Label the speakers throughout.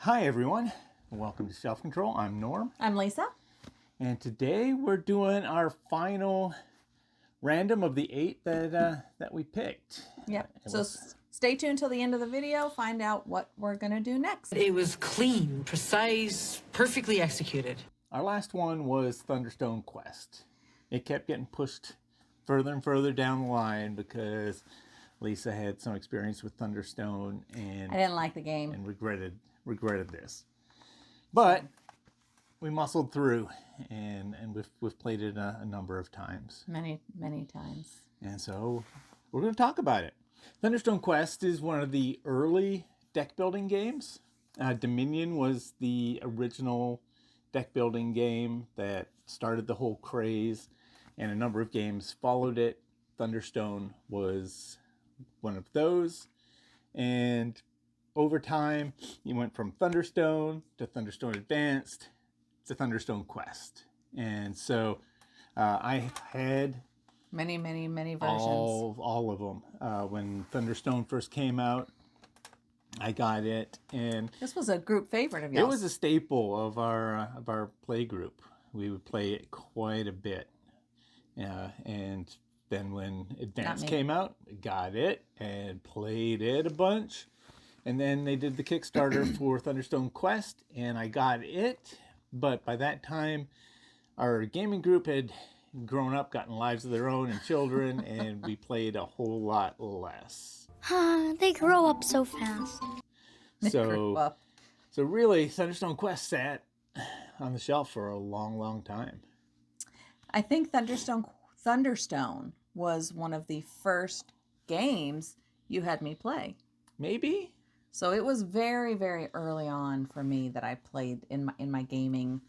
Speaker 1: Hi everyone, welcome to Self Control. I'm Norm.
Speaker 2: I'm Lisa.
Speaker 1: And today we're doing our final random of the 8 that we picked.
Speaker 2: Yep. So stay tuned till the end of the video, find out what we're going to do next.
Speaker 3: It was clean, precise, perfectly executed.
Speaker 1: Our last one was Thunderstone Quest. It kept getting pushed further and further down the line because Lisa had some experience with Thunderstone and
Speaker 2: I didn't like the game
Speaker 1: and regretted this. But we muscled through and we've played it a number of times.
Speaker 2: Many times.
Speaker 1: And so we're going to talk about it. Thunderstone Quest is one of the early deck building games. Dominion was the original deck building game that started the whole craze, and a number of games followed it. Thunderstone was one of those, and over time you went from Thunderstone to Thunderstone Advanced to Thunderstone Quest. And so I had
Speaker 2: many versions.
Speaker 1: All of them. When Thunderstone first came out, I got it, and
Speaker 2: this was a group favorite of yours.
Speaker 1: It was a staple of our play group. We would play it quite a bit, and then when Advanced came out, I got it and played it a bunch. And then they did the Kickstarter for Thunderstone Quest, and I got it. But by that time, our gaming group had grown up, gotten lives of their own and children, and we played a whole lot less.
Speaker 4: They grow up so fast.
Speaker 1: So really, Thunderstone Quest sat on the shelf for a long time.
Speaker 2: I think Thunderstone was one of the first games you had me play.
Speaker 1: Maybe.
Speaker 2: So it was very early on for me that I played in my gaming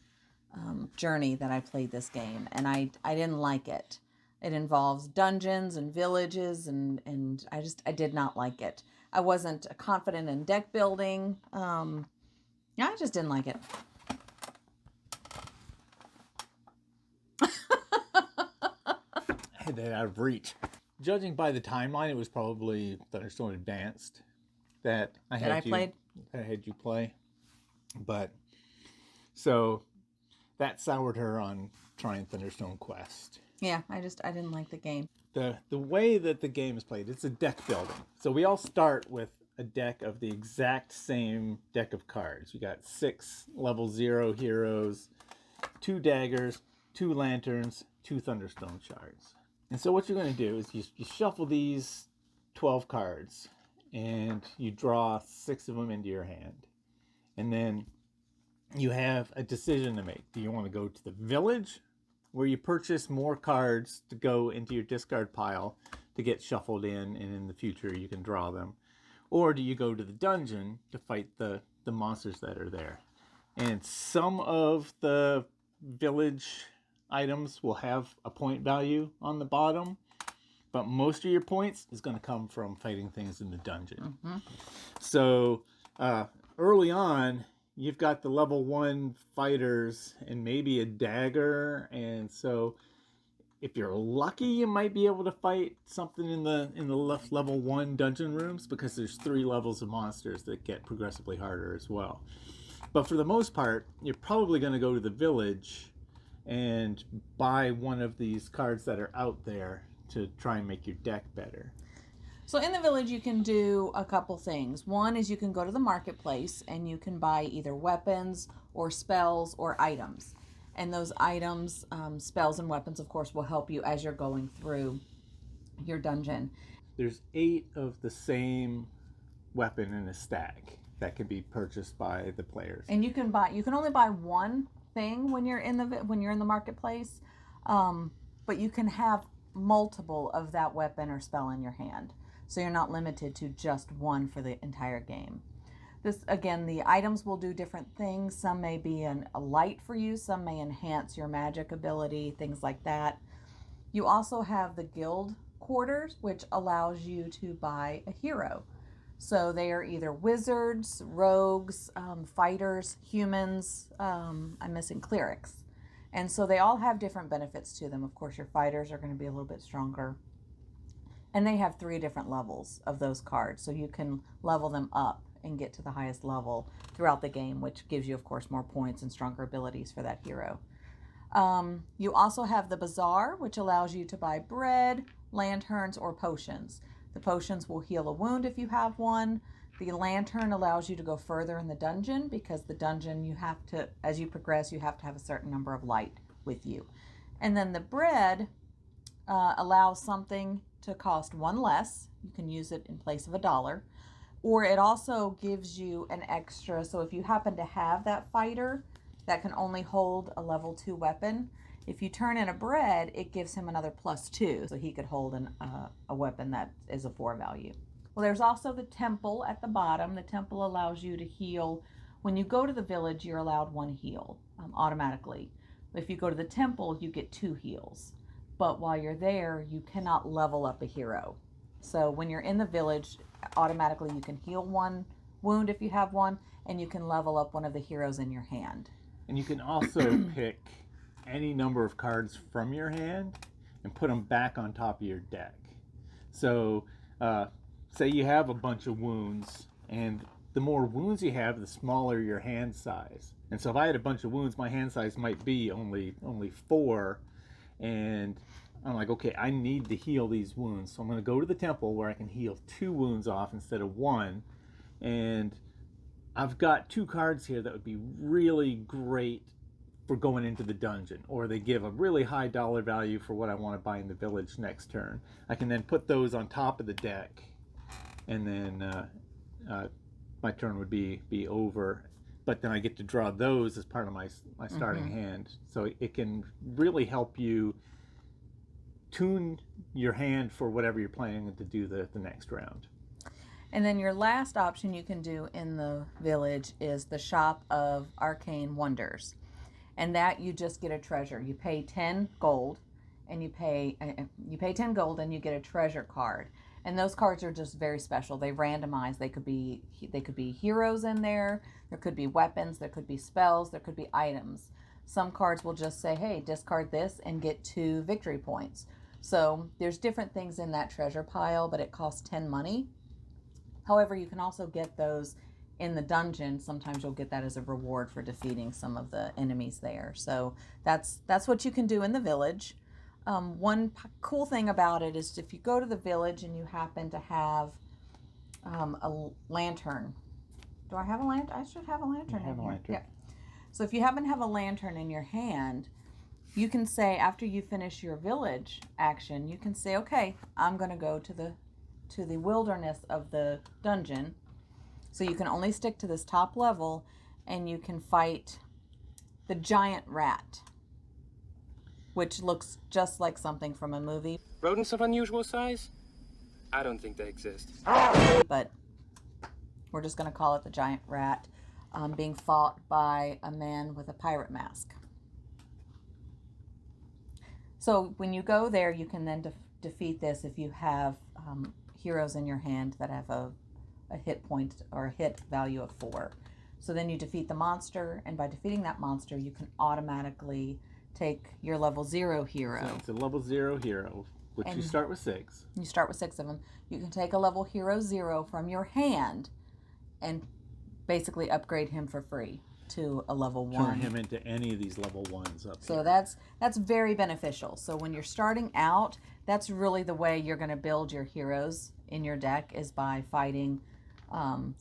Speaker 2: journey that I played this game, and I didn't like it. It involves dungeons and villages, and I did not like it. I wasn't confident in deck building. I just didn't like it.
Speaker 1: I had that out of reach. Judging by the timeline, it was probably Thunderstone Advanced that I had you play. But so that soured her on trying Thunderstone Quest.
Speaker 2: Yeah, I didn't like the game.
Speaker 1: The way that the game is played, it's a deck building. So we all start with a deck of the exact same deck of cards. We got 6 level 0 heroes, 2 daggers, 2 lanterns, 2 Thunderstone shards. And so what you're going to do is you shuffle these 12 cards, and you draw 6 of them into your hand. And then you have a decision to make. Do you want to go to the village, where you purchase more cards to go into your discard pile to get shuffled in, and in the future you can draw them? Or do you go to the dungeon to fight the monsters that are there? And some of the village items will have a point value on the bottom, but most of your points is going to come from fighting things in the dungeon. Mm-hmm. So early on, you've got the level 1 fighters and maybe a dagger, and so if you're lucky, you might be able to fight something in the level 1 dungeon rooms, because there's 3 levels of monsters that get progressively harder as well. But for the most part, you're probably going to go to the village and buy one of these cards that are out there to try and make your deck better.
Speaker 2: So in the village, you can do a couple things. One is you can go to the marketplace and you can buy either weapons or spells or items. And those items, spells and weapons, of course, will help you as you're going through your dungeon.
Speaker 1: There's 8 of the same weapon in a stack that can be purchased by the players.
Speaker 2: And you can only buy one thing when you're in the marketplace, but you can have multiple of that weapon or spell in your hand. So you're not limited to just one for the entire game. This, again, the items will do different things. Some may be a light for you. Some may enhance your magic ability, things like that. You also have the guild quarters, which allows you to buy a hero. So they are either wizards, rogues, fighters, humans. I'm missing clerics. And so they all have different benefits to them. Of course, your fighters are going to be a little bit stronger. And they have 3 different levels of those cards, so you can level them up and get to the highest level throughout the game, which gives you, of course, more points and stronger abilities for that hero. You also have the bazaar, which allows you to buy bread, lanterns, or potions. The potions will heal a wound if you have one. The lantern allows you to go further in the dungeon, because the dungeon, you have to, as you progress, you have to have a certain number of light with you. And then the bread allows something to cost one less. You can use it in place of $1. Or it also gives you an extra, so if you happen to have that fighter that can only hold a level 2 weapon, if you turn in a bread, it gives him another +2, so he could hold a weapon that is a 4 value. Well, there's also the temple at the bottom. The temple allows you to heal. When you go to the village, you're allowed 1 heal automatically. If you go to the temple, you get 2 heals. But while you're there, you cannot level up a hero. So when you're in the village, automatically you can heal 1 wound if you have one, and you can level up one of the heroes in your hand.
Speaker 1: And you can also pick any number of cards from your hand and put them back on top of your deck. So say you have a bunch of wounds, and the more wounds you have, the smaller your hand size. And so if I had a bunch of wounds, my hand size might be only 4, and I'm like, okay, I need to heal these wounds, so I'm going to go to the temple where I can heal 2 wounds off instead of 1. And I've got 2 cards here that would be really great for going into the dungeon, or they give a really high dollar value for what I want to buy in the village next turn. I can then put those on top of the deck, and then my turn would be over. But then I get to draw those as part of my starting hand. So it can really help you tune your hand for whatever you're planning to do the next round.
Speaker 2: And then your last option you can do in the village is the Shop of Arcane Wonders. And that you just get a treasure. You pay 10 gold, and you pay 10 gold and you get a treasure card. And those cards are just very special. They randomize. They could be heroes in there. There could be weapons. There could be spells. There could be items. Some cards will just say, hey, discard this and get 2 victory points. So there's different things in that treasure pile, but it costs 10 money. However, you can also get those in the dungeon. Sometimes you'll get that as a reward for defeating some of the enemies there. So that's what you can do in the village. One cool thing about it is if you go to the village and you happen to have a lantern. Do I have a lantern? I should have a lantern in here. Yeah. So if you happen to have a lantern in your hand, you can say, after you finish your village action, you can say, okay, I'm going to go to the wilderness of the dungeon. So you can only stick to this top level, and you can fight the giant rat, which looks just like something from a movie.
Speaker 5: Rodents of unusual size? I don't think they exist.
Speaker 2: But we're just going to call it the giant rat, being fought by a man with a pirate mask. So when you go there, you can then defeat this if you have heroes in your hand that have a hit point or a hit value of 4. So then you defeat the monster, and by defeating that monster, you can automatically take your level 0 hero.
Speaker 1: So it's a level 0 hero, which you start with 6.
Speaker 2: You start with 6 of them. You can take a level hero 0 from your hand and basically upgrade him for free to a level 1.
Speaker 1: Turn him into any of these level 1s up
Speaker 2: So
Speaker 1: here.
Speaker 2: that's very beneficial. So when you're starting out, that's really the way you're going to build your heroes in your deck, is by fighting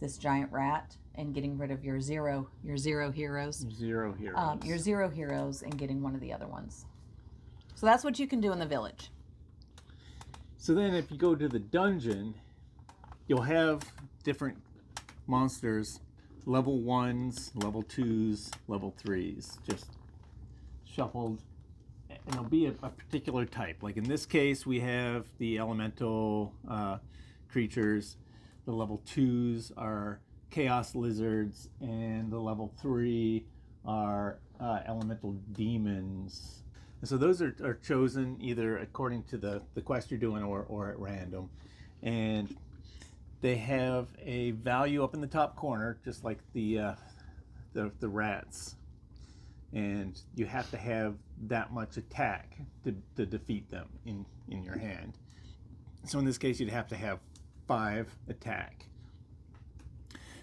Speaker 2: this giant rat and getting rid of your zero heroes.
Speaker 1: 0 heroes.
Speaker 2: Your 0 heroes and getting one of the other ones. So that's what you can do in the village.
Speaker 1: So then if you go to the dungeon, you'll have different monsters, level 1s, level 2s, level 3s, just shuffled. And it'll be a particular type. Like in this case, we have the elemental creatures. The level 2s are chaos lizards, and the level 3 are elemental demons. And so those are chosen either according to the quest you're doing or at random. And they have a value up in the top corner, just like the rats. And you have to have that much attack to defeat them in your hand. So in this case, you'd have to have 5 attack.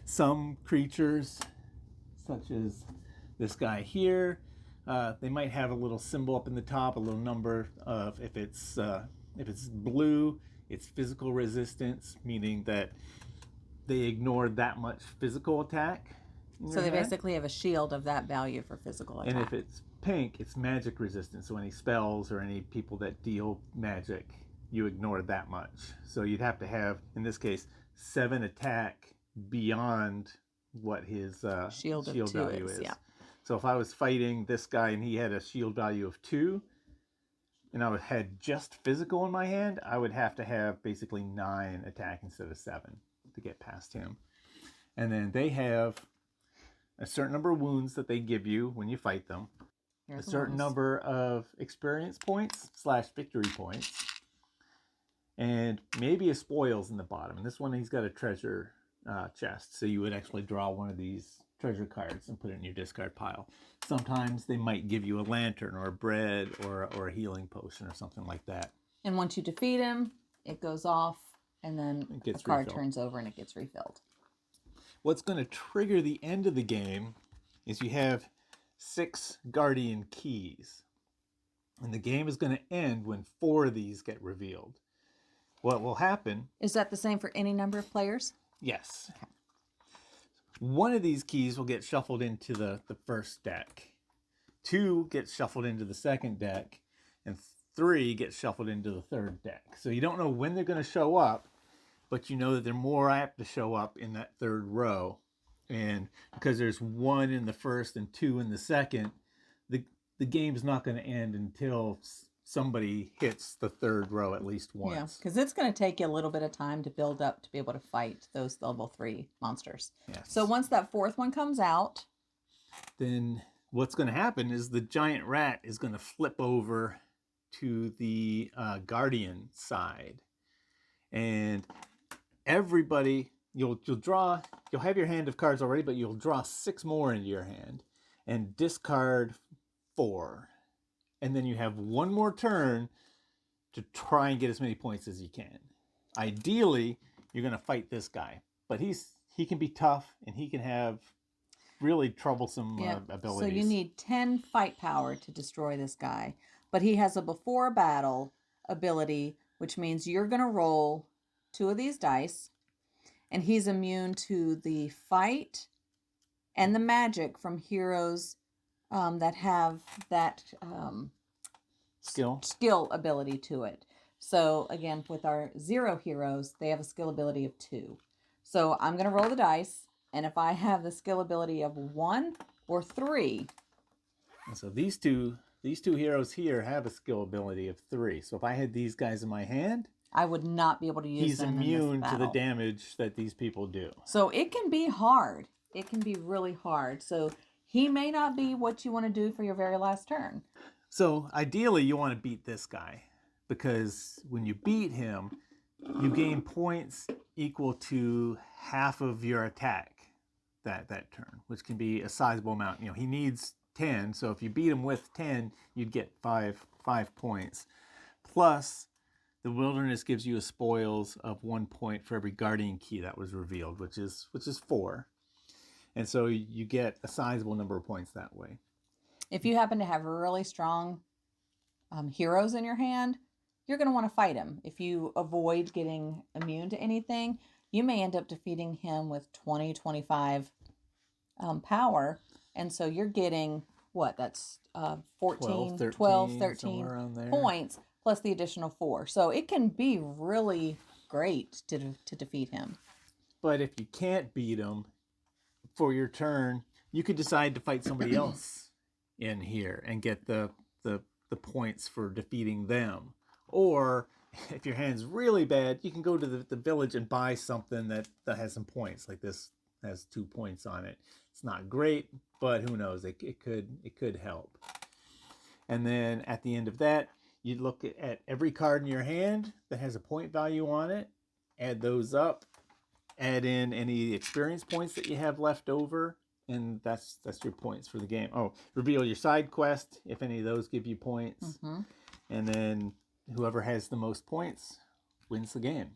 Speaker 1: Some creatures, such as this guy here, they might have a little symbol up in the top, a little number of if it's blue, it's physical resistance, meaning that they ignored that much physical attack.
Speaker 2: So they basically have a shield of that value for physical attack.
Speaker 1: And if it's pink, it's magic resistance. So any spells or any people that deal magic, you ignore that much. So you'd have to have, in this case, 7 attack beyond what his shield value is.
Speaker 2: Yeah.
Speaker 1: So if I was fighting this guy and he had a shield value of 2, and I had just physical in my hand, I would have to have basically 9 attack instead of 7 to get past him. And then they have a certain number of wounds that they give you when you fight them, a certain number of experience points / victory points, and maybe a spoils in the bottom. And this one, he's got a treasure chest, so you would actually draw one of these treasure cards and put it in your discard pile. Sometimes they might give you a lantern or a bread or a healing potion or something like that.
Speaker 2: And once you defeat him, it goes off, and then the card turns over and it gets refilled.
Speaker 1: What's going to trigger the end of the game is you have 6 guardian keys. And the game is going to end when 4 of these get revealed. What will happen...
Speaker 2: Is that the same for any number of players?
Speaker 1: Yes. Okay. One of these keys will get shuffled into the first deck. 2 get shuffled into the second deck. And 3 get shuffled into the third deck. So you don't know when they're going to show up, but you know that they're more apt to show up in that third row. And because there's 1 in the first and 2 in the second, the game's not going to end until somebody hits the third row at least once.
Speaker 2: Yeah, because it's going to take you a little bit of time to build up to be able to fight those level 3 monsters.
Speaker 1: Yes.
Speaker 2: So once that 4th one comes out,
Speaker 1: then what's going to happen is the giant rat is going to flip over to the guardian side. And everybody, you'll have your hand of cards already, but you'll draw 6 more into your hand and discard 4. And then you have 1 more turn to try and get as many points as you can. Ideally, you're going to fight this guy, but he can be tough and he can have really troublesome abilities.
Speaker 2: So you need 10 fight power to destroy this guy, but he has a before battle ability, which means you're going to roll 2 of these dice, and he's immune to the fight and the magic from heroes that have that skill ability to it. So again, with our 0 heroes, they have a skill ability of 2. So I'm going to roll the dice, and if I have the skill ability of 1 or 3.
Speaker 1: And so these two heroes here have a skill ability of 3. So if I had these guys in my hand,
Speaker 2: I would not be able to use them in this battle. He's immune to the damage that these people do. So it can be hard. It can be really hard. So he may not be what you want to do for your very last turn. So ideally, you want to beat this guy, because when you beat him, you gain points equal to half of your attack that turn, which can be a sizable amount. You know, he needs 10, so if you beat him with 10, you'd get 5 points. Plus, the wilderness gives you a spoils of 1 point for every guardian key that was revealed, which is 4. And so you get a sizable number of points that way. If you happen to have really strong heroes in your hand, you're going to want to fight him. If you avoid getting immune to anything, you may end up defeating him with 20, 25 power. And so you're getting, what, that's 12, 13 points, plus the additional 4. So it can be really great to defeat him. But if you can't beat him for your turn, you could decide to fight somebody else in here and get the points for defeating them. Or if your hand's really bad, you can go to the village and buy something that has some points. Like this has 2 points on it. It's not great, but who knows? It could help. And then at the end of that, you look at every card in your hand that has a point value on it, add those up, add in any experience points that you have left over, and that's your points for the game. Oh, reveal your side quest if any of those give you points. Mm-hmm. And then whoever has the most points wins the game.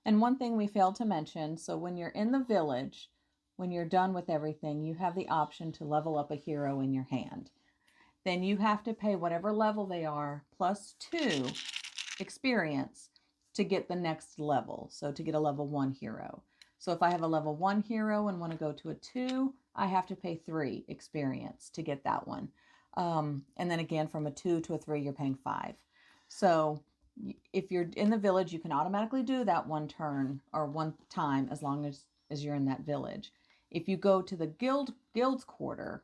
Speaker 2: And one thing we failed to mention, so when you're in the village, when you're done with everything, you have the option to level up a hero in your hand. Then you have to pay whatever level they are plus 2 experience to get the next level. So to get a level 1 hero. So if I have a level 1 hero and want to go to a 2, I have to pay 3 experience to get that one. And then again, from a 2 to a 3, you're paying 5. So if you're in the village, you can automatically do that one turn or one time as long as you're in that village. If you go to the guild's quarter,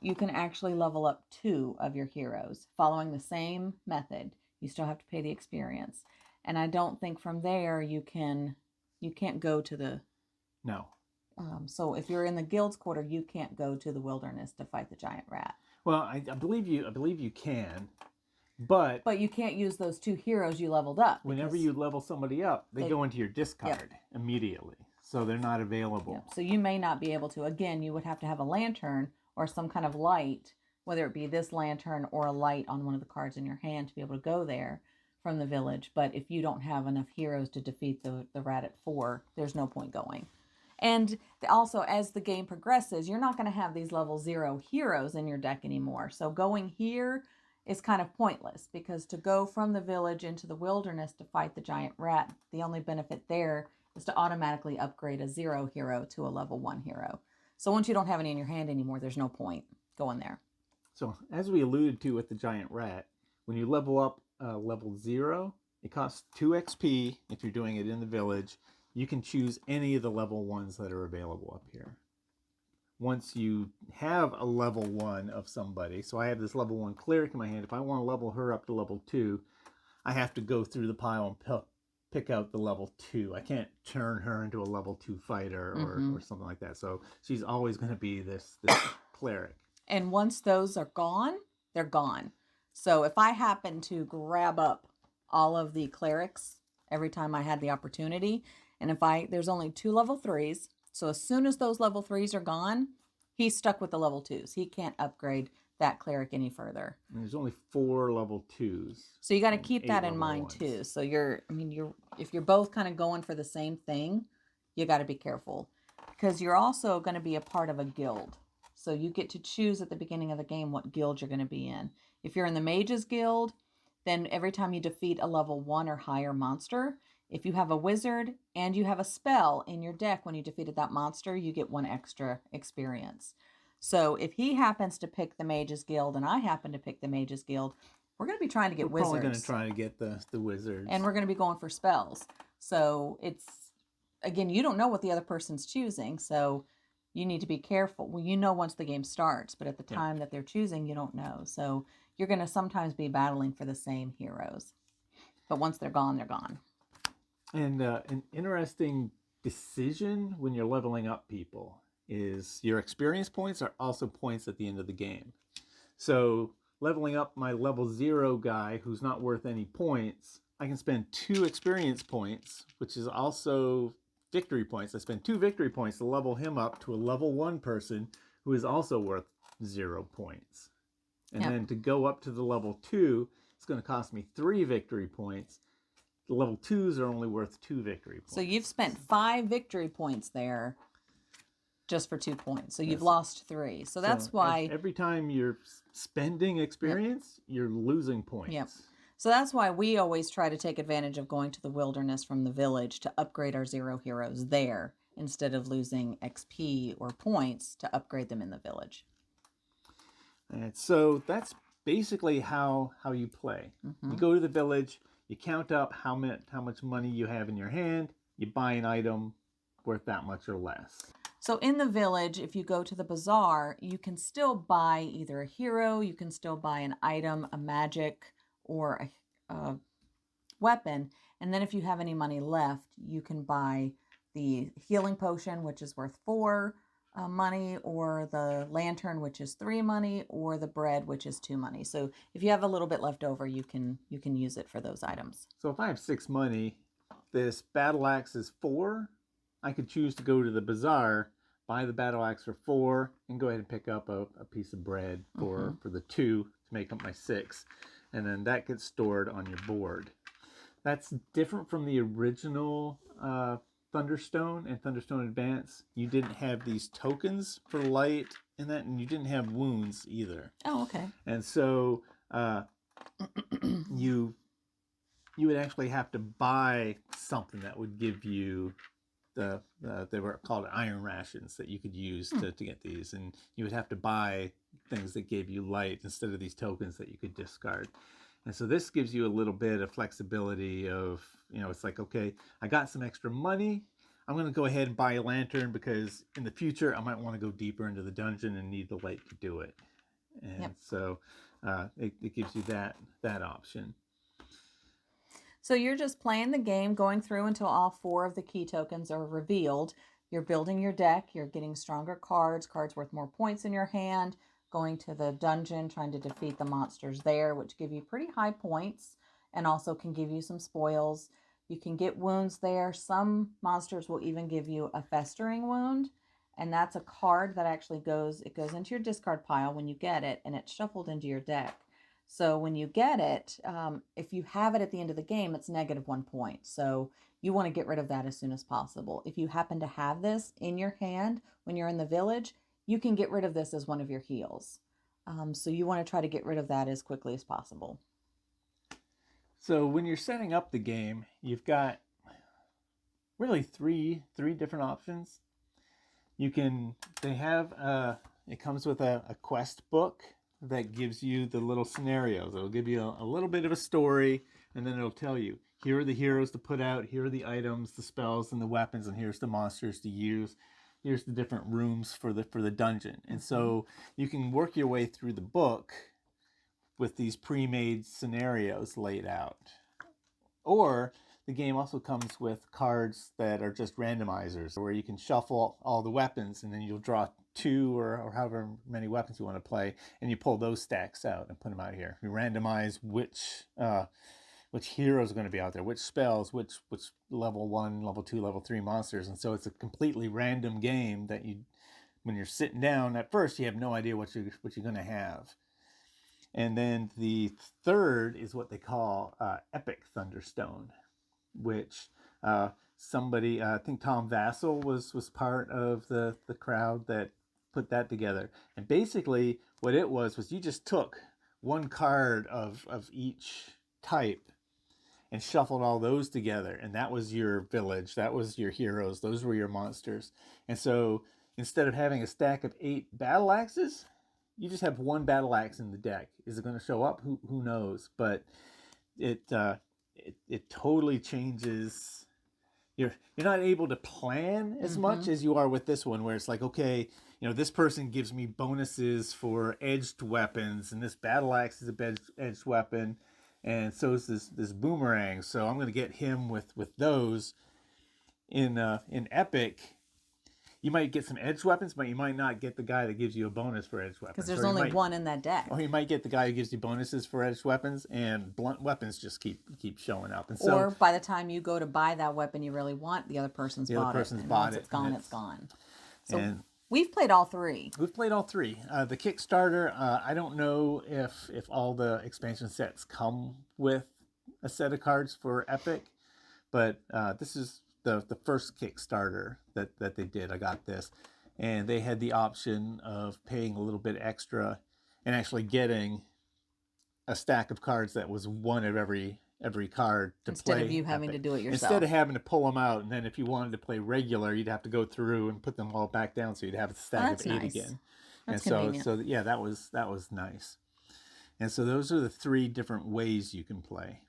Speaker 2: you can actually level up 2 of your heroes following the same method. You still have to pay the experience. And I don't think from there you can't go to the...
Speaker 1: No.
Speaker 2: So if you're in the guild's quarter, you can't go to the wilderness to fight the giant rat.
Speaker 1: Well, I believe you can, but
Speaker 2: you can't use those 2 heroes you leveled up.
Speaker 1: Whenever you level somebody up, they go into your discard immediately. So they're not available.
Speaker 2: Yep. So you may not be able to. Again, you would have to have a lantern or some kind of light, whether it be this lantern or a light on one of the cards in your hand to be able to go there from the village. But if you don't have enough heroes to defeat the rat at 4, there's no point going. And also, as the game progresses, you're not going to have these level 0 heroes in your deck anymore. So going here is kind of pointless, because to go from the village into the wilderness to fight the giant rat, the only benefit there is to automatically upgrade a 0 hero to a level 1 hero. So once you don't have any in your hand anymore, there's no point going there.
Speaker 1: So as we alluded to with the giant rat, when you level up level 0, it costs 2 XP if you're doing it in the village. You can choose any of the level 1s that are available up here. Once you have a level 1 of somebody, so I have this level 1 cleric in my hand, if I want to level her up to level 2, I have to go through the pile and pick out the level 2. I can't turn her into a level 2 fighter or something like that. So she's always going to be this cleric. And
Speaker 2: once those are gone, they're gone. So if I happen to grab up all of the clerics every time I had the opportunity, and there's only 2 level 3s, so as soon as those level 3s are gone, he's stuck with the level 2s. He can't upgrade that cleric any further.
Speaker 1: And there's only 4 level 2s.
Speaker 2: So you got to keep that in mind too. So if you're both kind of going for the same thing, you got to be careful, because you're also going to be a part of a guild. So you get to choose at the beginning of the game what guild you're going to be in. If you're in the Mages Guild, then every time you defeat a level 1 or higher monster, if you have a wizard and you have a spell in your deck when you defeated that monster, you get 1 extra experience. So if he happens to pick the Mages Guild and I happen to pick the Mages Guild, we're going to be trying to get wizards.
Speaker 1: We're probably going to try to get the wizards.
Speaker 2: And we're going to be going for spells. So it's, again, you don't know what the other person's choosing, so you need to be careful. Well, you know once the game starts, but at the time that they're choosing, you don't know. So you're going to sometimes be battling for the same heroes. But once they're gone, they're gone.
Speaker 1: And an interesting decision when you're leveling up people is your experience points are also points at the end of the game. So leveling up my level 0 guy who's not worth any points, I can spend 2 experience points, which is also victory points. I spend 2 victory points to level him up to a level 1 person who is also worth 0 points. And then to go up to the level 2, it's going to cost me 3 victory points. The level 2s are only worth 2 victory points.
Speaker 2: So you've spent 5 victory points there just for 2 points. So you've lost 3. So that's why
Speaker 1: every time you're spending experience, you're losing points.
Speaker 2: Yep. So that's why we always try to take advantage of going to the wilderness from the village to upgrade our 0 heroes there instead of losing XP or points to upgrade them in the village.
Speaker 1: And so that's basically how you play. You go to the village, you count up how much money you have in your hand, you buy an item worth that much or less.
Speaker 2: So in the village, if you go to the bazaar, you can still buy either a hero, you can still buy an item, a magic, or a weapon. And then if you have any money left, you can buy the healing potion, which is worth 4 money, or the lantern, which is 3 money, or the bread, which is 2 money. So if you have a little bit left over, you can use it for those items.
Speaker 1: So if I have 6 money, this battle axe is 4. I could choose to go to the bazaar, buy the battle axe for 4, and go ahead and pick up a piece of bread for the 2 to make up my 6. And then that gets stored on your board. That's different from the original Thunderstone and Thunderstone Advance, you didn't have these tokens for light in that, and you didn't have wounds either.
Speaker 2: Oh, okay.
Speaker 1: And so you would actually have to buy something that would give you they were called iron rations that you could use to get these, and you would have to buy things that gave you light instead of these tokens that you could discard. And so this gives you a little bit of flexibility of, it's like, okay, I got some extra money, I'm going to go ahead and buy a lantern because in the future I might want to go deeper into the dungeon and need the light to do it. And so it gives you that option.
Speaker 2: So you're just playing the game, going through until all 4 of the key tokens are revealed. You're building your deck. You're getting stronger cards worth more points in your hand, going to the dungeon, trying to defeat the monsters there, which give you pretty high points and also can give you some spoils. You can get wounds there. Some monsters will even give you a festering wound, and that's a card that actually goes into your discard pile when you get it, and it's shuffled into your deck. So when you get it, if you have it at the end of the game, it's -1 point. So you want to get rid of that as soon as possible. If you happen to have this in your hand when you're in the village, you can get rid of this as one of your heals. So you want to try to get rid of that as quickly as possible.
Speaker 1: So when you're setting up the game, you've got really three different options. It comes with a quest book that gives you the little scenarios. It'll give you a little bit of a story, and then it'll tell you, here are the heroes to put out, here are the items, the spells, and the weapons, and here's the monsters to use. Here's the different rooms for the dungeon. And so you can work your way through the book with these pre-made scenarios laid out. Or the game also comes with cards that are just randomizers, where you can shuffle all the weapons, and then you'll draw 2 or however many weapons you want to play, and you pull those stacks out and put them out here. You randomize which heroes are going to be out there, which spells, which level 1, level 2, level 3 monsters. And so it's a completely random game that when you're sitting down, at first you have no idea what you're going to have. And then the third is what they call Epic Thunderstone, which somebody, I think Tom Vassell was part of the crowd that put that together. And basically what it was you just took one card of each type and shuffled all those together, and that was your village, that was your heroes, those were your monsters. And so instead of having a stack of 8 battle axes, you just have 1 battle axe in the deck. Is it going to show up? Who knows? But it totally changes. You're not able to plan as much as you are with this one, where it's like, okay, this person gives me bonuses for edged weapons, and this battle axe is a edged weapon, and so is this boomerang. So I'm going to get him with those. In Epic, you might get some edged weapons, but you might not get the guy that gives you a bonus for edged weapons.
Speaker 2: Because there's only one in that deck.
Speaker 1: Or you might get the guy who gives you bonuses for edged weapons, and blunt weapons just keep showing up. And so,
Speaker 2: or by the time you go to buy that weapon you really want, the other person's bought it. And once it's gone, it's gone. So we've played all 3.
Speaker 1: We've played all 3. The Kickstarter, I don't know if all the expansion sets come with a set of cards for Epic, but this is the first Kickstarter that they did. I got this, and they had the option of paying a little bit extra and actually getting a stack of cards that was one of every card to
Speaker 2: instead
Speaker 1: play
Speaker 2: of you having
Speaker 1: Epic.
Speaker 2: to do it yourself.
Speaker 1: Instead of having to pull them out, and then if you wanted to play regular, you'd have to go through and put them all back down, so you'd have a stack of 8
Speaker 2: nice.
Speaker 1: again.
Speaker 2: That's
Speaker 1: and
Speaker 2: convenient.
Speaker 1: so yeah, that was nice. And so those are the 3 different ways you can play.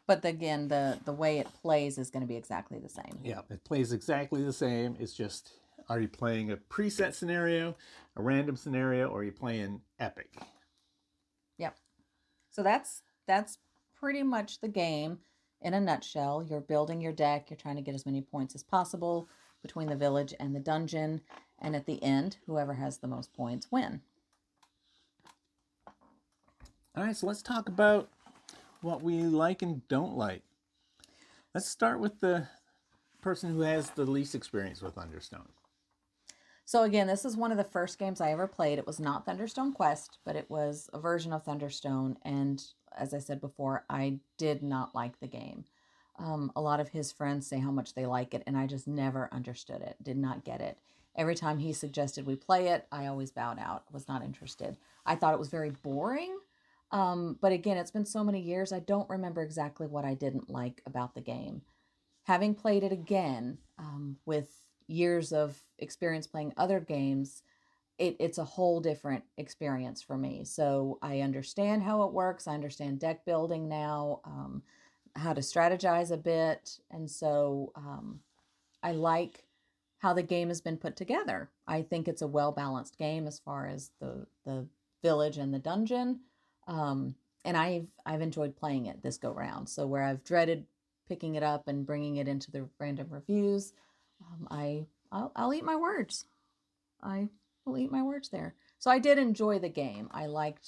Speaker 2: But again, the way it plays is going to be exactly the same.
Speaker 1: Yeah, it plays exactly the same. It's just, are you playing a preset scenario, a random scenario, or are you playing Epic?
Speaker 2: Yep. So that's pretty much the game in a nutshell. You're building your deck. You're trying to get as many points as possible between the village and the dungeon. And at the end, whoever has the most points win.
Speaker 1: All right, so let's talk about what we like and don't like. Let's start with the person who has the least experience with Thunderstone.
Speaker 2: So again, this is one of the first games I ever played. It was not Thunderstone Quest, but it was a version of Thunderstone. And as I said before, I did not like the game. A lot of his friends say how much they like it, and I just never understood it, did not get it. Every time he suggested we play it, I always bowed out, was not interested. I thought it was very boring. But again, it's been so many years, I don't remember exactly what I didn't like about the game. Having played it again, with years of experience playing other games, it's a whole different experience for me. So I understand how it works. I understand deck building now, how to strategize a bit. And so I like how the game has been put together. I think it's a well-balanced game as far as the village and the dungeon. And I've enjoyed playing it this go round. So where I've dreaded picking it up and bringing it into the random reviews, I'll eat my words. I will eat my words there. So I did enjoy the game. I like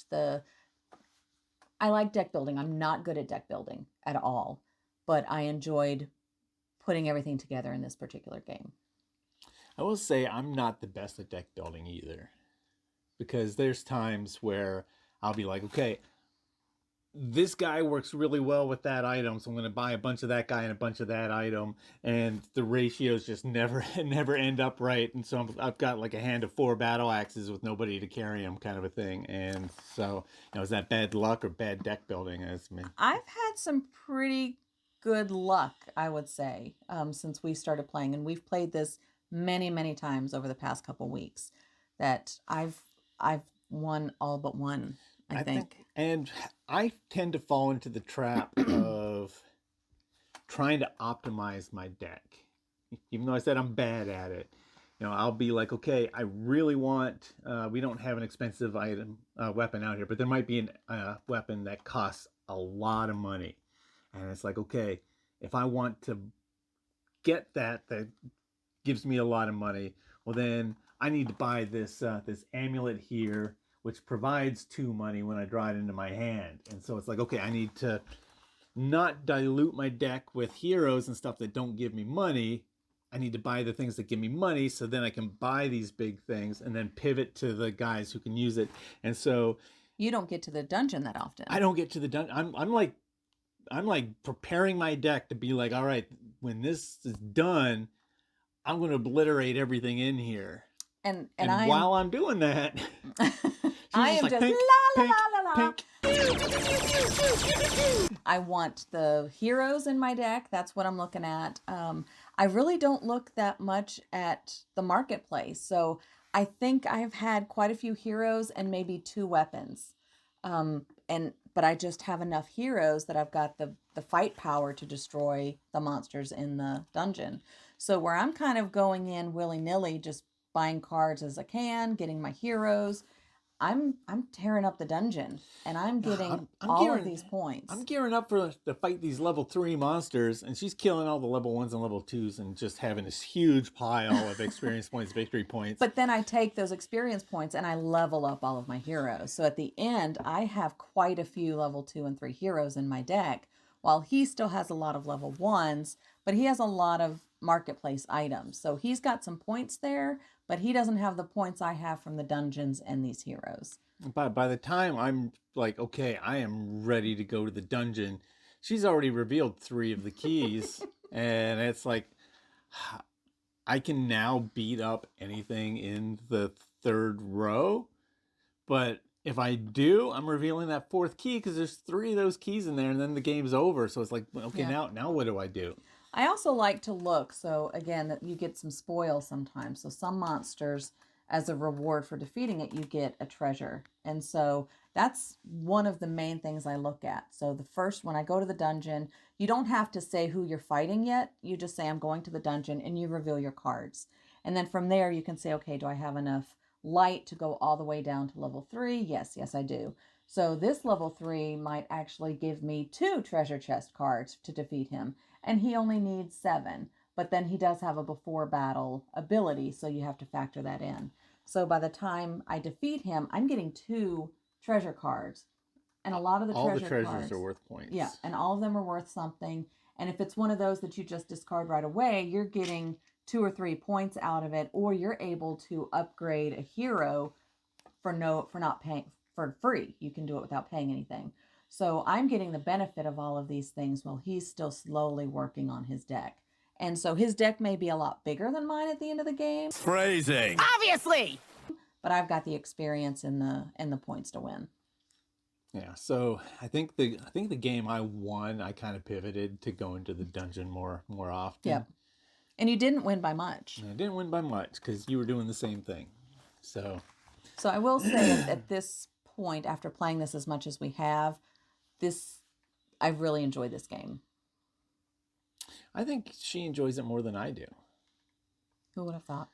Speaker 2: deck building. I'm not good at deck building at all, but I enjoyed putting everything together in this particular game.
Speaker 1: I will say I'm not the best at deck building either, because there's times where I'll be like, okay, this guy works really well with that item, so I'm going to buy a bunch of that guy and a bunch of that item, and the ratios just never end up right. And so I've got like a hand of 4 battle axes with nobody to carry them, kind of a thing. And so, is that bad luck or bad deck building?
Speaker 2: I've had some pretty good luck, I would say, since we started playing, and we've played this many times over the past couple weeks. That I've won all but one. I think.
Speaker 1: And I tend to fall into the trap of trying to optimize my deck. Even though I said I'm bad at it, I'll be like, okay, I really want, we don't have an expensive weapon out here, but there might be a weapon that costs a lot of money. And it's like, okay, if I want to get that gives me a lot of money, well then I need to buy this amulet here, which provides 2 money when I draw it into my hand. And so it's like, okay, I need to not dilute my deck with heroes and stuff that don't give me money. I need to buy the things that give me money, so then I can buy these big things and then pivot to the guys who can use it. And so
Speaker 2: you don't get to the dungeon that often.
Speaker 1: I don't get to the dungeon. I'm like preparing my deck to be like, all right, when this is done, I'm going to obliterate everything in here. And while I'm doing that,
Speaker 2: I am
Speaker 1: like,
Speaker 2: just
Speaker 1: pink,
Speaker 2: la
Speaker 1: pink,
Speaker 2: la la la.
Speaker 1: pink.
Speaker 2: I want the heroes in my deck. That's what I'm looking at. I really don't look that much at the marketplace. So I think I've had quite a few heroes and maybe 2 weapons. But I just have enough heroes that I've got the fight power to destroy the monsters in the dungeon. So where I'm kind of going in willy-nilly, just buying cards as I can, getting my heroes, I'm tearing up the dungeon, and I'm getting all of these points.
Speaker 1: I'm gearing up to fight these level 3 monsters, and she's killing all the level 1s and level 2s and just having this huge pile of experience points, victory points.
Speaker 2: But then I take those experience points and I level up all of my heroes. So at the end, I have quite a few level 2 and 3 heroes in my deck, while he still has a lot of level 1s, but he has a lot of marketplace items. So he's got some points there, but he doesn't have the points I have from the dungeons and these heroes.
Speaker 1: But by the time I'm like, okay, I am ready to go to the dungeon, she's already revealed 3 of the keys. And it's like, I can now beat up anything in the 3rd row. But if I do, I'm revealing that 4th key because there's 3 of those keys in there, and then the game's over. So it's like, okay, now what do I do?
Speaker 2: I also like to look, so again, that you get some spoil sometimes. So some monsters, as a reward for defeating it, you get a treasure. And so that's one of the main things I look at. So the first, when I go to the dungeon, you don't have to say who you're fighting yet. You just say, I'm going to the dungeon, and you reveal your cards. And then from there, you can say, okay, do I have enough light to go all the way down to level 3? Yes, I do. So this level 3 might actually give me 2 treasure chest cards to defeat him. And he only needs 7, but then he does have a before battle ability, so you have to factor that in. So by the time I defeat him, I'm getting 2 treasure cards, and a lot of the treasures
Speaker 1: cards are worth points.
Speaker 2: Yeah, and all of them are worth something. And if it's one of those that you just discard right away, you're getting 2 or 3 points out of it, or you're able to upgrade a hero for not paying for free. You can do it without paying anything. So I'm getting the benefit of all of these things while he's still slowly working on his deck. And so his deck may be a lot bigger than mine at the end of the game.
Speaker 6: Phrasing.
Speaker 3: Obviously!
Speaker 2: But I've got the experience and the points to win.
Speaker 1: Yeah, so I think the game I won, I kind of pivoted to go into the dungeon more often.
Speaker 2: Yep. And you didn't win by much.
Speaker 1: And I didn't win by much because you were doing the same thing. So
Speaker 2: I will say at this point, after playing this as much as we have, I've really enjoyed this game.
Speaker 1: I think she enjoys it more than I do.
Speaker 2: Who would have thought?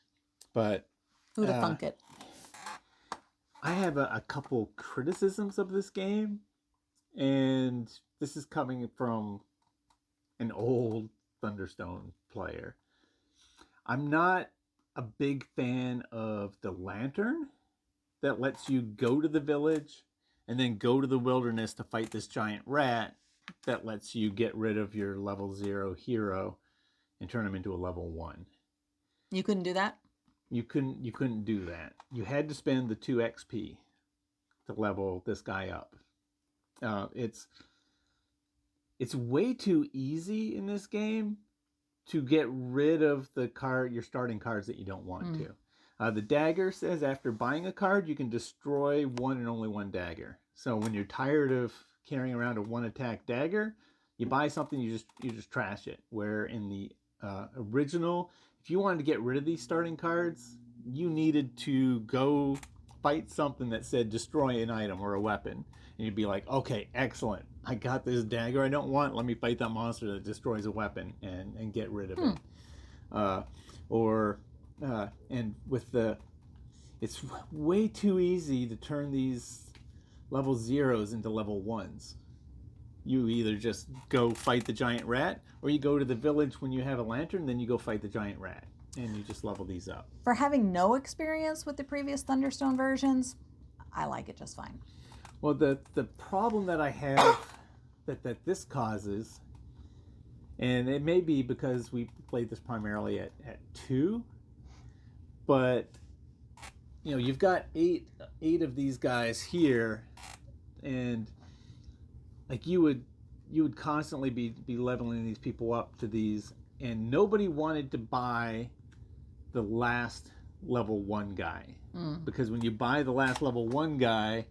Speaker 1: But
Speaker 2: Who would have thunk it?
Speaker 1: I have a couple criticisms of this game, and this is coming from an old Thunderstone player. I'm not a big fan of the lantern that lets you go to the village and then go to the wilderness to fight this giant rat that lets you get rid of your level 0 hero and turn him into a level 1.
Speaker 2: You couldn't do that?
Speaker 1: You couldn't do that. You had to spend the 2 XP to level this guy up. It's way too easy in this game to get rid of your starting cards that you don't want to. The dagger says after buying a card, you can destroy one and only one dagger. So when you're tired of carrying around a 1-attack dagger, you buy something, you just trash it. Where in the original, if you wanted to get rid of these starting cards, you needed to go fight something that said destroy an item or a weapon. And you'd be like, okay, excellent. I got this dagger I don't want. Let me fight that monster that destroys a weapon and get rid of it. And with it's way too easy to turn these level 0s into level 1s. You either just go fight the giant rat, or you go to the village when you have a lantern, then you go fight the giant rat, and you just level these up.
Speaker 2: For having no experience with the previous Thunderstone versions, I like it just fine.
Speaker 1: Well, the problem that I have that this causes, and it may be because we played this primarily at 2, but you've got eight of these guys here, and like you would constantly be leveling these people up to these, and nobody wanted to buy the last level 1 guy. Because when you buy the last level 1 guy,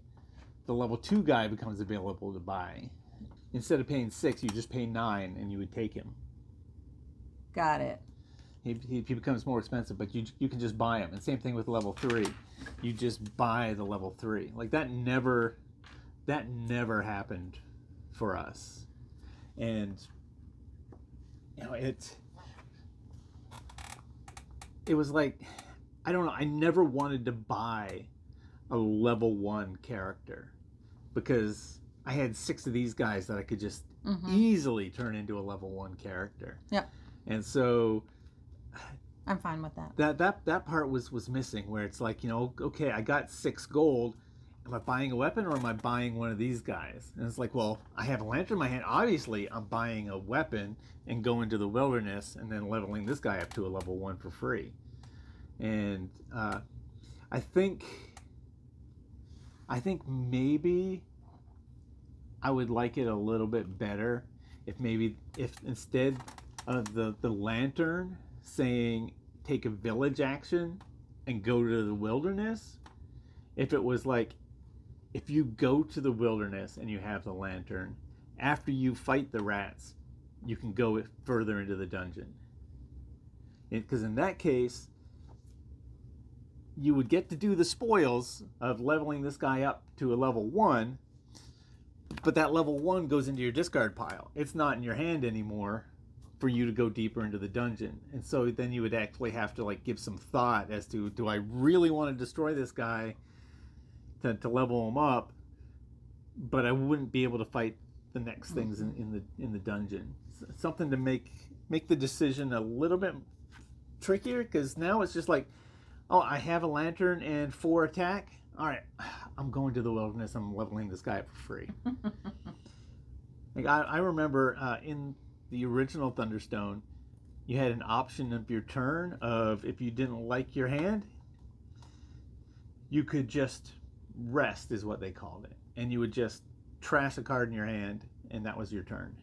Speaker 1: the level 2 guy becomes available to buy. Instead of paying 6, you just pay 9 and you would take him.
Speaker 2: Got it.
Speaker 1: He becomes more expensive, but you can just buy him. And same thing with level 3. You just buy the level 3. Like that never happened for us. And it was like, I don't know, I never wanted to buy a level 1 character because I had 6 of these guys that I could just easily turn into a level 1 character.
Speaker 2: Yep.
Speaker 1: And so
Speaker 2: I'm fine with that.
Speaker 1: That part was missing, where it's like, okay, I got 6 gold. Am I buying a weapon or am I buying one of these guys? And it's like, well, I have a lantern in my hand. Obviously, I'm buying a weapon and going to the wilderness and then leveling this guy up to a level 1 for free. And I think maybe I would like it a little bit better if instead of the lantern saying take a village action and go to the wilderness, if it was like, if you go to the wilderness and you have the lantern, after you fight the rats, you can go further into the dungeon. Because in that case, you would get to do the spoils of leveling this guy up to a level 1, but that level 1 goes into your discard pile. It's not in your hand anymore for you to go deeper into the dungeon. And so then you would actually have to give some thought as to, do I really want to destroy this guy to level him up, but I wouldn't be able to fight the next things in the dungeon. Something to make the decision a little bit trickier, because now it's just like, oh, I have a lantern and 4 attack. All right, I'm going to the wilderness. I'm leveling this guy up for free. I remember in the original Thunderstone, you had an option of your turn of, if you didn't like your hand, you could just rest, is what they called it, and you would just trash a card in your hand, and that was your turn.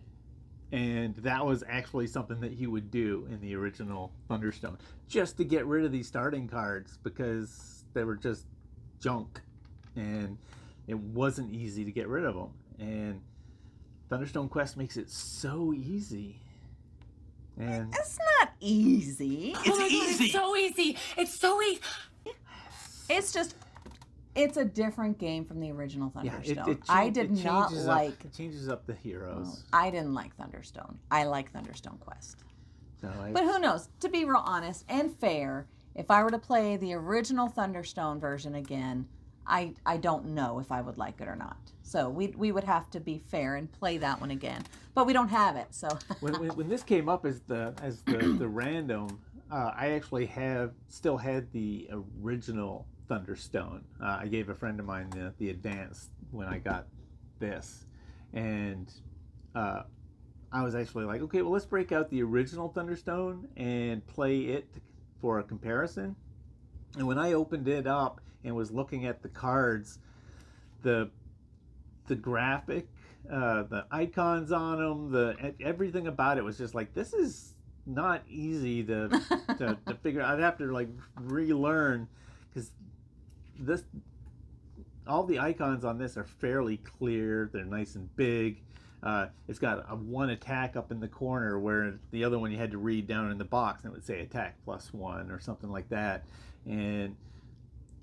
Speaker 1: And that was actually something that he would do in the original Thunderstone, just to get rid of these starting cards because they were just junk, and it wasn't easy to get rid of them. And Thunderstone Quest makes it so easy. And
Speaker 2: It's not easy.
Speaker 3: Oh my God, it's so easy. It's so easy.
Speaker 2: It's just, it's a different game from the original Thunderstone.
Speaker 1: It changes up the heroes.
Speaker 2: I didn't like Thunderstone. I like Thunderstone Quest.
Speaker 1: So
Speaker 2: But who knows? To be real honest and fair, if I were to play the original Thunderstone version again, I don't know if I would like it or not. So we would have to be fair and play that one again. But we don't have it, so.
Speaker 1: when this came up as the random, I actually still had the original Thunderstone. I gave a friend of mine the advanced when I got this, and I was actually like, okay, well, let's break out the original Thunderstone and play it for a comparison. And when I opened it up and was looking at the cards, the graphic, the icons on them, everything about it was just like, this is not easy to figure out. I'd have to like relearn, because all the icons on this are fairly clear. They're nice and big. It's got a one attack up in the corner, where the other one you had to read down in the box, and it would say attack +1 or something like that. And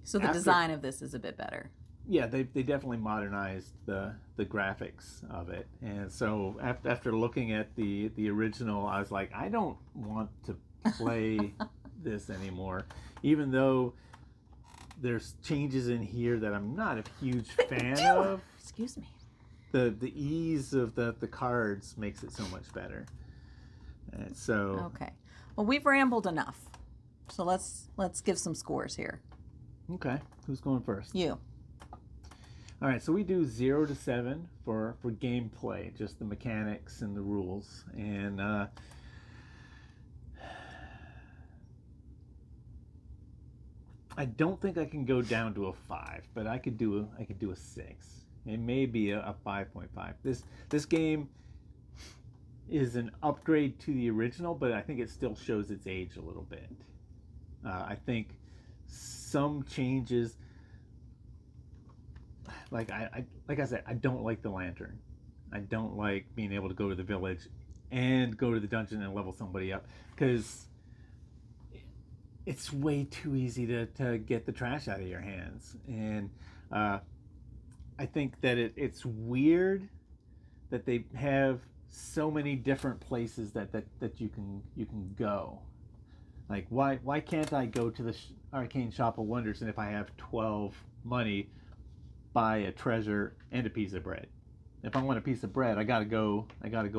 Speaker 2: so the design of this is a bit better.
Speaker 1: Yeah, they definitely modernized the graphics of it. And so after looking at the original, I was like, I don't want to play this anymore, even though there's changes in here that I'm not a huge fan of.
Speaker 2: Excuse me.
Speaker 1: The ease of the cards makes it so much better. And so
Speaker 2: Okay. Well, we've rambled enough. So let's give some scores here.
Speaker 1: Okay, who's going first?
Speaker 2: You.
Speaker 1: All right, so we do 0 to 7 for gameplay, just the mechanics and the rules. And I don't think I can go down to a 5, but I could do a 6. It may be a 5.5. This game is an upgrade to the original, but I think it still shows its age a little bit. I think some changes, like I said, I don't like the lantern. I don't like being able to go to the village and go to the dungeon and level somebody up, because it's way too easy to get the trash out of your hands. And I think that it's weird that they have so many different places that you can go. Like, why can't I go to the Arcane Shop of Wonders, and if I have 12 money, buy a treasure and a piece of bread? If I want a piece of bread, I gotta go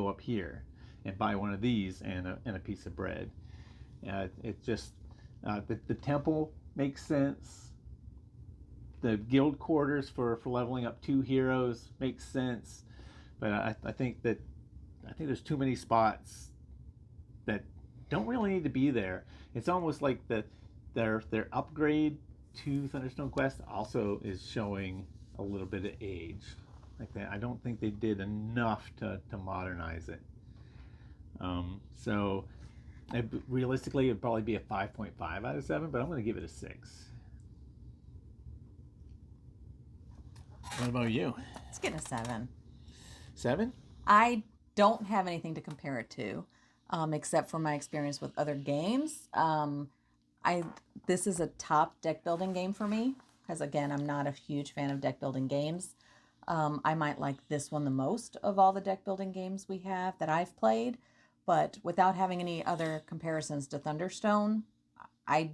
Speaker 1: up here and buy one of these and a piece of bread. It just the temple makes sense. The guild quarters for leveling up 2 heroes makes sense, but I think there's too many spots that don't really need to be there. It's almost like their upgrade to Thunderstone Quest also is showing a little bit of age. Like that, I don't think they did enough to modernize it. So realistically, it'd probably be a 5.5 out of 7, but I'm going to give it a 6. What about you?
Speaker 2: Let's get a 7.
Speaker 1: 7?
Speaker 2: I don't have anything to compare it to, except for my experience with other games. This is a top deck building game for me, because again, I'm not a huge fan of deck building games. I might like this one the most of all the deck building games we have that I've played, but without having any other comparisons to Thunderstone, I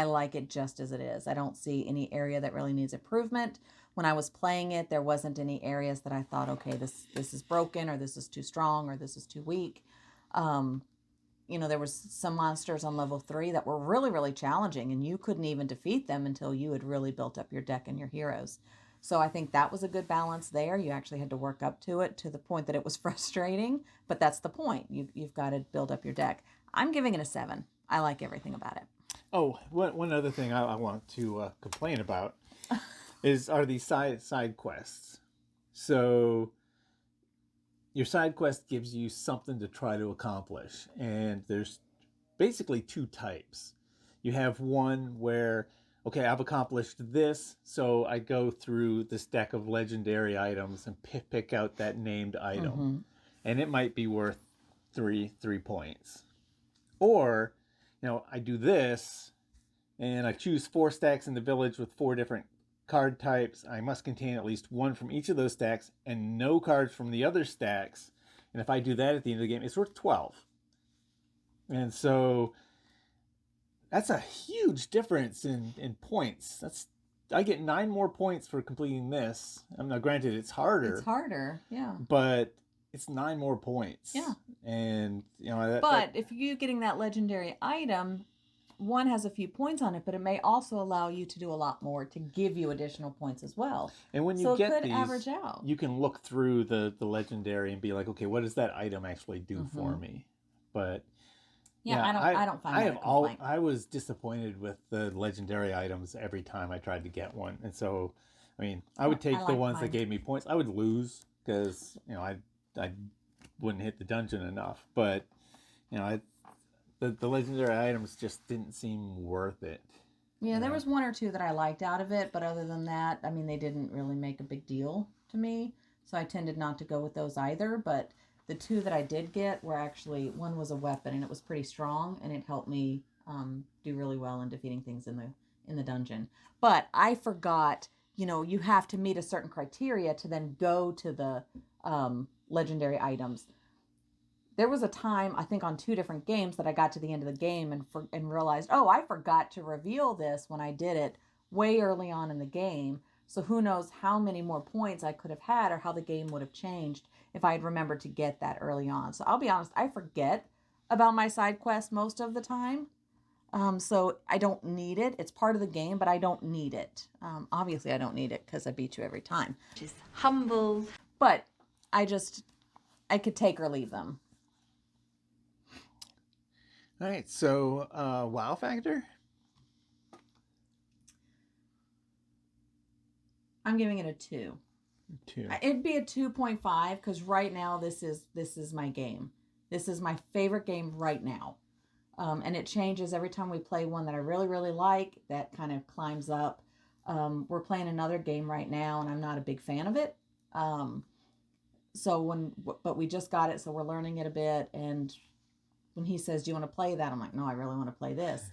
Speaker 2: like it just as it is. I don't see any area that really needs improvement. When I was playing it, there wasn't any areas that I thought, okay, this is broken, or this is too strong, or this is too weak. There was some monsters on level 3 that were really, really challenging, and you couldn't even defeat them until you had really built up your deck and your heroes. So I think that was a good balance there. You actually had to work up to it to the point that it was frustrating, but that's the point. You've got to build up your deck. I'm giving it a 7. I like everything about it.
Speaker 1: Oh, one other thing I want to complain about are these side quests. So your side quest gives you something to try to accomplish. And there's basically two types. You have one where, okay, I've accomplished this, so I go through this deck of legendary items and pick out that named item. And it might be worth three points. Or, I do this, and I choose 4 stacks in the village with 4 different card types. I must contain at least 1 from each of those stacks and no cards from the other stacks. And if I do that at the end of the game, it's worth 12. And so that's a huge difference in points. I get 9 more points for completing this. Now, granted, it's harder.
Speaker 2: It's harder, yeah.
Speaker 1: But it's 9 more points.
Speaker 2: Yeah.
Speaker 1: And,
Speaker 2: if you're getting that legendary item, one has a few points on it, but it may also allow you to do a lot more to give you additional points as well.
Speaker 1: And when you get these,
Speaker 2: average out.
Speaker 1: You can look through the legendary and be like, okay, what does that item actually do for me? But
Speaker 2: I don't find that a complaint.
Speaker 1: I was disappointed with the legendary items every time I tried to get one, and so I would take the ones that gave me points. I would lose because I wouldn't hit the dungeon enough, but the legendary items just didn't seem worth it.
Speaker 2: Yeah, there was 1 or 2 that I liked out of it, but other than that, they didn't really make a big deal to me, so I tended not to go with those either. But the 2 that I did get were actually, one was a weapon, and it was pretty strong, and it helped me do really well in defeating things in the dungeon. But I forgot, you have to meet a certain criteria to then go to the legendary items. There was a time, I think on 2 different games, that I got to the end of the game and realized, oh, I forgot to reveal this when I did it way early on in the game. So who knows how many more points I could have had or how the game would have changed if I had remembered to get that early on. So I'll be honest, I forget about my side quest most of the time. So I don't need it. It's part of the game, but I don't need it. Obviously, I don't need it because I beat you every time.
Speaker 3: Just humble.
Speaker 2: But I could take or leave them.
Speaker 1: All right, so wow factor?
Speaker 2: I'm giving it a 2.
Speaker 1: 2.
Speaker 2: It'd be a 2.5 because right now this is my game. This is my favorite game right now. And it changes every time we play one that I really, really like. That kind of climbs up. We're playing another game right now, and I'm not a big fan of it. But we just got it, so we're learning it a bit. And when he says, "Do you want to play that?" I'm like, "No, I really want to play this."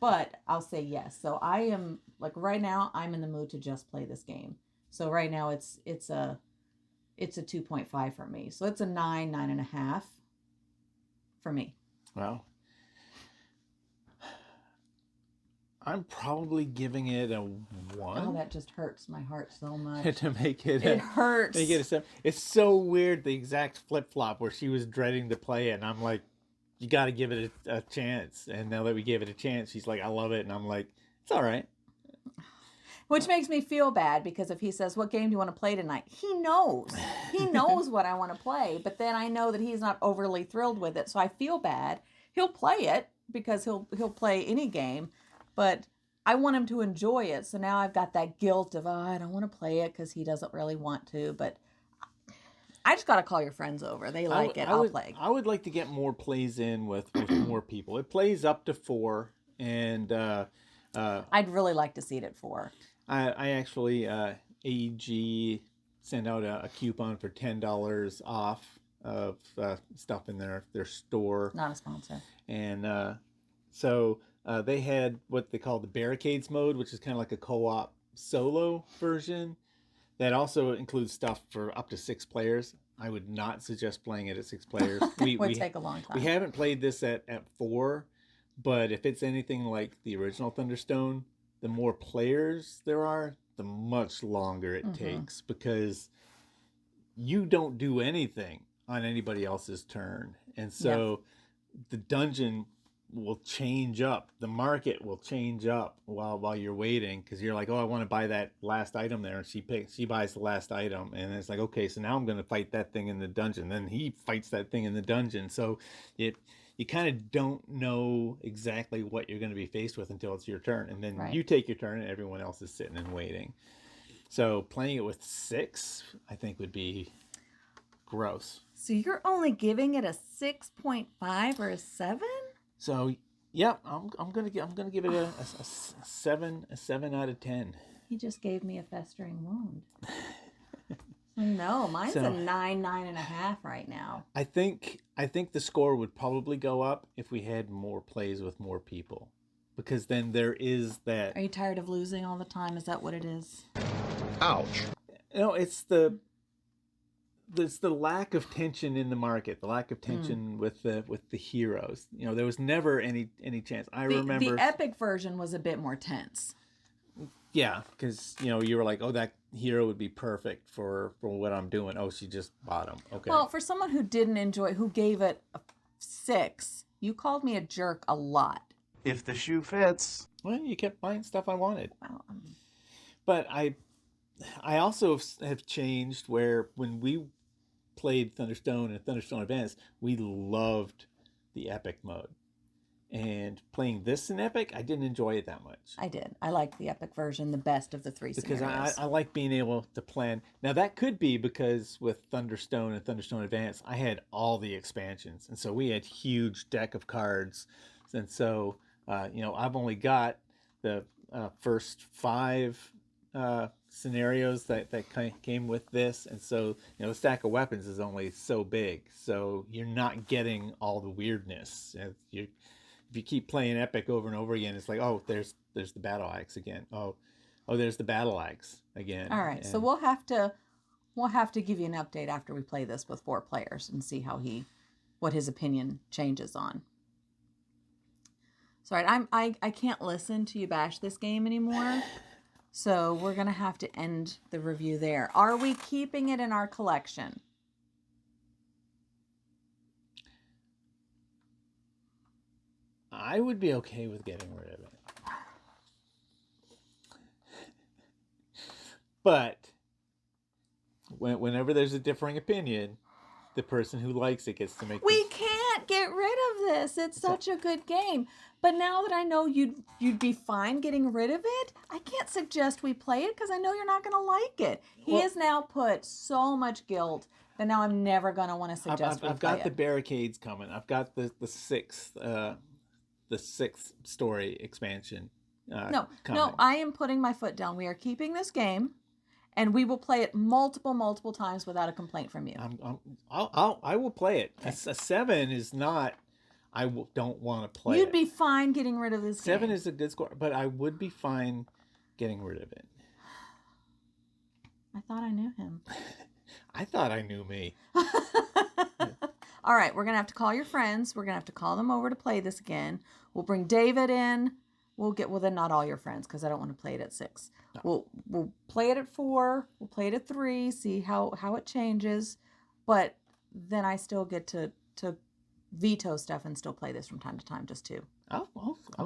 Speaker 2: But I'll say yes. So I am, like, right now, I'm in the mood to just play this game. So right now it's a 2.5 for me. So it's a 9.5 for me.
Speaker 1: Wow. I'm probably giving it a 1.
Speaker 2: Oh, that just hurts my heart so much.
Speaker 1: To make it
Speaker 2: It hurts.
Speaker 1: Make it a 7. It's so weird, the exact flip-flop where she was dreading to play it, and I'm like, you got to give it a chance. And now that we gave it a chance, she's like, I love it. And I'm like, it's all right.
Speaker 2: Which makes me feel bad because if he says, what game do you want to play tonight? He knows. He knows what I want to play. But then I know that he's not overly thrilled with it. So I feel bad. He'll play it because he'll play any game. But I want him to enjoy it. So now I've got that guilt of, I don't want to play it because he doesn't really want to. But I just got to call your friends over. They like it. I'll play.
Speaker 1: I would like to get more plays in with more people. It plays up to 4. And
Speaker 2: I'd really like to see it at 4.
Speaker 1: I actually, AEG sent out a coupon for $10 off of stuff in their store.
Speaker 2: Not a sponsor.
Speaker 1: And so they had what they call the Barricades mode, which is kind of like a co-op solo version that also includes stuff for up to 6 players. I would not suggest playing it at 6 players.
Speaker 2: It would take a long time.
Speaker 1: We haven't played this at 4, but if it's anything like the original Thunderstone, the more players there are, the much longer it takes because you don't do anything on anybody else's turn. And so the dungeon will change up. The market will change up while you're waiting because you're like, oh, I want to buy that last item there. And she buys the last item. And it's like, okay, so now I'm going to fight that thing in the dungeon. Then he fights that thing in the dungeon. So you kind of don't know exactly what you're going to be faced with until it's your turn. And then you take your turn and everyone else is sitting and waiting. So playing it with 6, I think would be gross.
Speaker 2: So you're only giving it a 6.5 or a 7?
Speaker 1: So yeah, I'm gonna give it a 7 out of 10.
Speaker 2: He just gave me a festering wound. No, mine's a 9.5 right now.
Speaker 1: I think the score would probably go up if we had more plays with more people, because then there is that.
Speaker 2: Are you tired of losing all the time? Is that what it is?
Speaker 6: Ouch.
Speaker 1: No, it's the lack of tension in the market, the lack of tension with the heroes. You know, there was never any chance. I remember
Speaker 2: the epic version was a bit more tense.
Speaker 1: Yeah, because you were like, oh, that hero would be perfect for what I'm doing. Oh, she just bought him. Okay.
Speaker 2: Well, for someone who didn't enjoy, who gave it a 6, you called me a jerk a lot.
Speaker 6: If the shoe fits.
Speaker 1: Well, you kept buying stuff I wanted.
Speaker 2: Well,
Speaker 1: But I also have changed where when we played Thunderstone and Thunderstone Advance, we loved the epic mode. And playing this in epic, I didn't enjoy it that much.
Speaker 2: I did. I liked the epic version the best of the 3
Speaker 1: because
Speaker 2: scenarios.
Speaker 1: I like being able to plan. Now that could be because with Thunderstone and Thunderstone Advance, I had all the expansions, and so we had huge deck of cards, and so I've only got the first 5 scenarios that came with this, and so the stack of weapons is only so big, so you're not getting all the weirdness. If you keep playing epic over and over again, it's like, oh, there's the battle axe again. Oh, there's the battle axe again.
Speaker 2: All right, so we'll have to give you an update after we play this with 4 players and see what his opinion changes on. Sorry, I can't listen to you bash this game anymore, so we're gonna have to end the review there. Are we keeping it in our collection?
Speaker 1: I would be okay with getting rid of it. But whenever there's a differing opinion, the person who likes it gets to make.
Speaker 2: We can't get rid of this. It's such a good game. But now that I know you'd be fine getting rid of it, I can't suggest we play it because I know you're not going to like it. He has now put so much guilt that now I'm never going to want to suggest we play it.
Speaker 1: I've got the barricades coming. I've got the 6th story expansion.
Speaker 2: No, I am putting my foot down. We are keeping this game, and we will play it multiple times without a complaint from you.
Speaker 1: I will play it. Okay. A 7 is not. Don't want to play.
Speaker 2: You'd be fine getting rid of this
Speaker 1: 7
Speaker 2: game.
Speaker 1: is a good score, but I would be fine getting rid of it.
Speaker 2: I thought I knew him.
Speaker 1: I thought I knew me.
Speaker 2: All right, we're going to have to call your friends. We're going to have to call them over to play this again. We'll bring David in. Then not all your friends because I don't want to play it at 6. No. We'll play it at 4. We'll play it at 3, see how it changes. But then I still get to veto stuff and still play this from time to time, just 2.
Speaker 1: I'll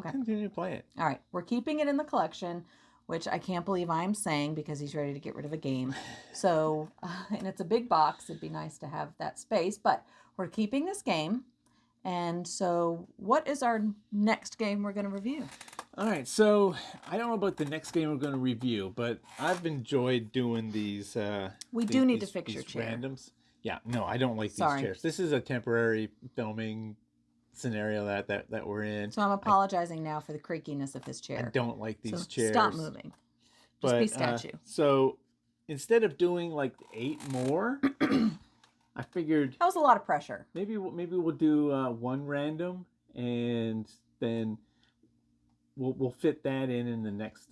Speaker 1: continue to play it.
Speaker 2: All right, we're keeping it in the collection, which I can't believe I'm saying because he's ready to get rid of a game. So, and it's a big box. It'd be nice to have that space, but we're keeping this game. And so what is our next game we're going to review?
Speaker 1: All right, so I don't know about the next game we're going to review, but I've enjoyed doing these.
Speaker 2: We do need to fix your chair.
Speaker 1: Randoms. Yeah, no, I don't like these chairs. This is a temporary filming scenario that we're in.
Speaker 2: So I'm apologizing now for the creakiness of his chair.
Speaker 1: I don't like these chairs.
Speaker 2: Stop moving. Just be statue.
Speaker 1: So instead of doing like 8 more, I figured
Speaker 2: that was a lot of pressure.
Speaker 1: Maybe we'll do 1 random, and then we'll fit that in the next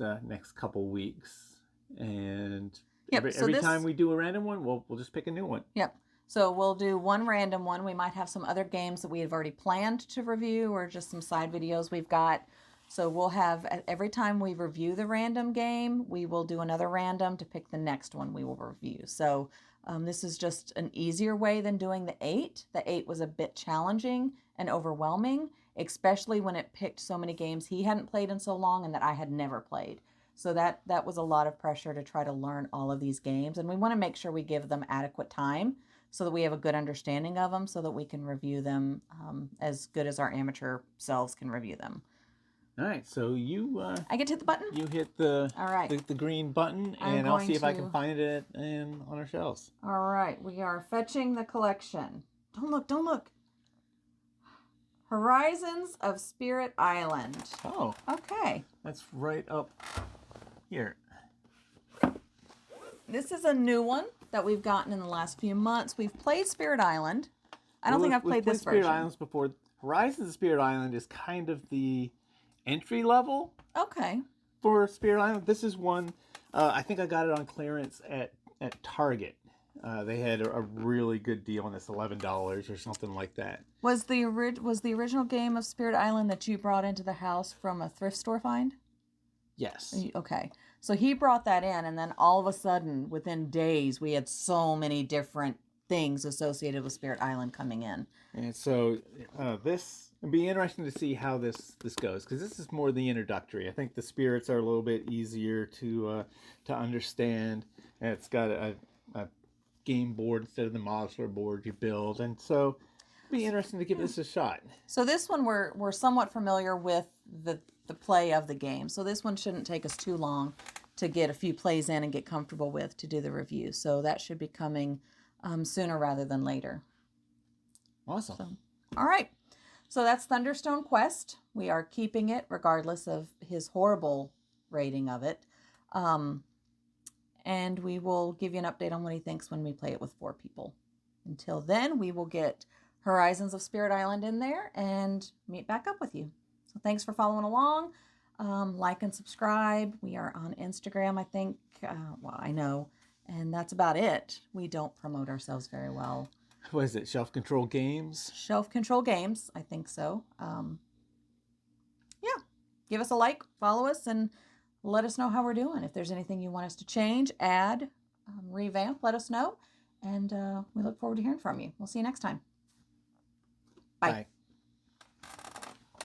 Speaker 1: couple weeks. And every time we do a random one, we'll just pick a new one.
Speaker 2: Yep. So we'll do 1 random one. We might have some other games that we have already planned to review or just some side videos we've got. So we'll have, every time we review the random game, we will do another random to pick the next one we will review. So this is just an easier way than doing the 8. The 8 was a bit challenging and overwhelming, especially when it picked so many games he hadn't played in so long and that I had never played. So that was a lot of pressure to try to learn all of these games. And we want to make sure we give them adequate time so that we have a good understanding of them so that we can review them as good as our amateur selves can review them.
Speaker 1: All right, so you
Speaker 2: I get to hit the button?
Speaker 1: you hit the
Speaker 2: All right.
Speaker 1: the green button,
Speaker 2: I'm
Speaker 1: and I'll
Speaker 2: going
Speaker 1: see if I
Speaker 2: to-
Speaker 1: can find it on our shelves.
Speaker 2: All right, we are fetching the collection. Don't look, don't look. Horizons of Spirit Island.
Speaker 1: Oh,
Speaker 2: Okay.
Speaker 1: that's right up here.
Speaker 2: This is a new one that we've gotten in the last few months. We've played Spirit Island. I don't think I've played this
Speaker 1: Spirit
Speaker 2: version.
Speaker 1: Islands before. Horizons of Spirit Island is kind of the entry level
Speaker 2: Okay.
Speaker 1: for Spirit Island. This is one, I think I got it on clearance at Target. They had a really good deal on this, $11 or something like that.
Speaker 2: Was the original game of Spirit Island that you brought into the house from a thrift store find?
Speaker 1: Yes.
Speaker 2: Okay. So he brought that in, and then all of a sudden, within days, we had so many different things associated with Spirit Island coming in.
Speaker 1: And so this it'd be interesting to see how this goes, because this is more the introductory. I think the spirits are a little bit easier to understand, and it's got a game board instead of the modular board you build, and so it'd be interesting to give this a shot.
Speaker 2: So this one we're somewhat familiar with the play of the game. So this one shouldn't take us too long to get a few plays in and get comfortable with to do the review. So that should be coming sooner rather than later.
Speaker 1: Awesome.
Speaker 2: So, all right. So that's Thunderstone Quest. We are keeping it regardless of his horrible rating of it. And we will give you an update on what he thinks when we play it with 4 people. Until then, we will get Horizons of Spirit Island in there and meet back up with you. So thanks for following along. Like and subscribe. We are on Instagram, I think. Well, I know. And that's about it. We don't promote ourselves very well.
Speaker 1: What is it? Shelf Control Games?
Speaker 2: Shelf Control Games, I think so. Yeah. Give us a like, follow us, and let us know how we're doing. If there's anything you want us to change, add, revamp, let us know. And we look forward to hearing from you. We'll see you next time. Bye.
Speaker 1: Bye.